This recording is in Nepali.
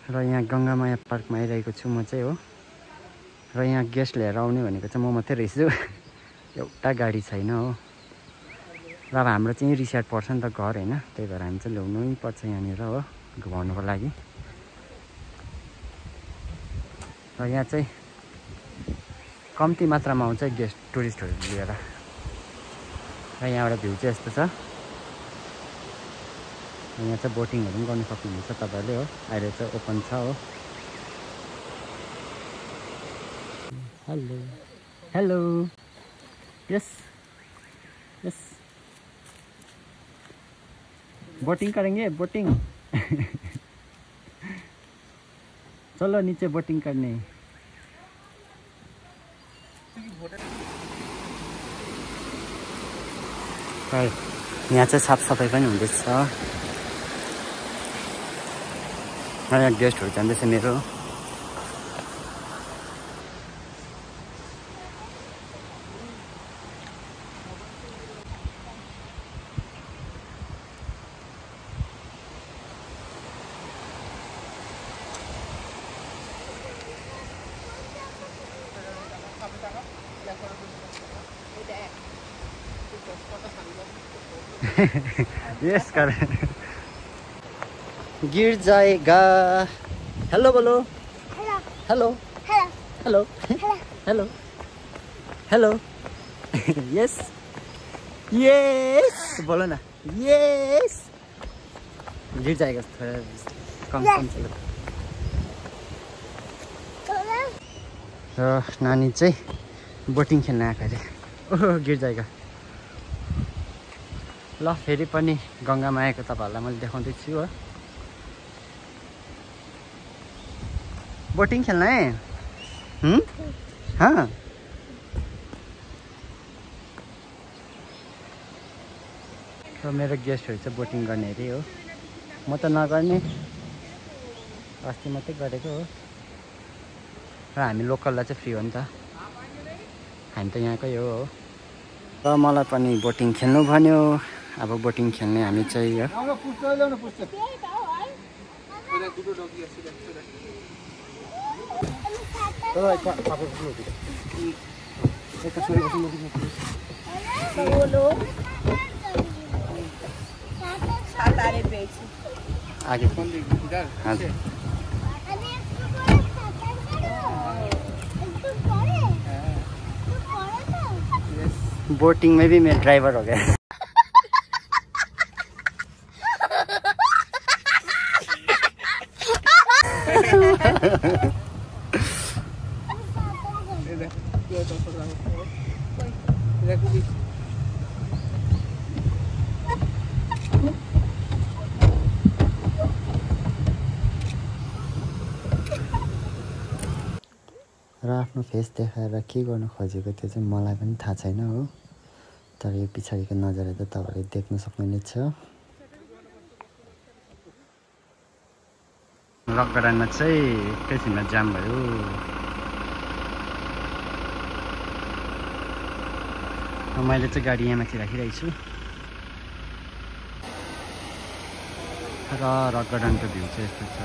र यहाँ गङ्गामाया पार्कमा आइरहेको छु म चाहिँ हो। र यहाँ गेस्ट लिएर आउने भनेको चाहिँ म मात्रै रहेछु। एउटा गाडी छैन हो। र अब हाम्रो चाहिँ रिसार्ट पर्छ नि त घर होइन, त्यही भएर हामी चाहिँ ल्याउनै पर्छ यहाँनिर हो घुमाउनुको लागि। र यहाँ चाहिँ कम्ती मात्रामा आउँछ गेस्ट टुरिस्टहरू लिएर। र यहाँबाट भ्यू चाहिँ यस्तो छ। यहाँ चाहिँ बोटिङहरू पनि गर्नु सक्नुहुन्छ तपाईँहरूले हो। अहिले चाहिँ ओपन छ हो। हेलो हेलो यस यस बोटिंग करेंगे बोटिंग। चलो नीचे बोटिंग करने। यहाँ चाहिँ साफ सफाई पनि हुँदैछ। यहाँ गेस्टहरू जाँदैछ मेरो। यस कर गिर जाएगा। हेलो बोलो। हेलो हेलो हेलो हेलो यस यस बोलो ना यस। गिर जाएगा थोड़ा कम चलो। र नानी चाहिँ बोटिङ खेल्न आएको अरे। ओहो गिर जाएगा। ल फेरि पनि गङ्गामा आएको तपाईँहरूलाई मैले देखाउँदैछु हो। बोटिङ खेल्न है हाँ। र मेरो गेस्टहरू चाहिँ बोटिङ गर्ने अरे हो। म त नगर्ने, अस्ति मात्रै गरेको हो। र हामी लोकललाई चाहिँ फ्री हो नि त, हामी त यहाँकै हो। र मलाई पनि बोटिङ खेल्नु भन्यो। अब बोटिङ खेल्ने हामी चाहिँ हो। आगे हजुर बोटिंग में भी मैं ड्राइवर हो गया। र आफ्नो फेस देखाएर के गर्नु खोजेको त्यो चाहिँ मलाई पनि थाहा छैन हो। तर यो पछाडिको नजारा त तपाईँले देख्न सक्नुहुनेछ। रक गार्डनमा चाहिँ एकैछिनमा जाम भयो। मैले चाहिँ गाडी यहाँ माथि राखिरहेको छु। र रक गार्डनको भ्यू चाहिँ यस्तो छ।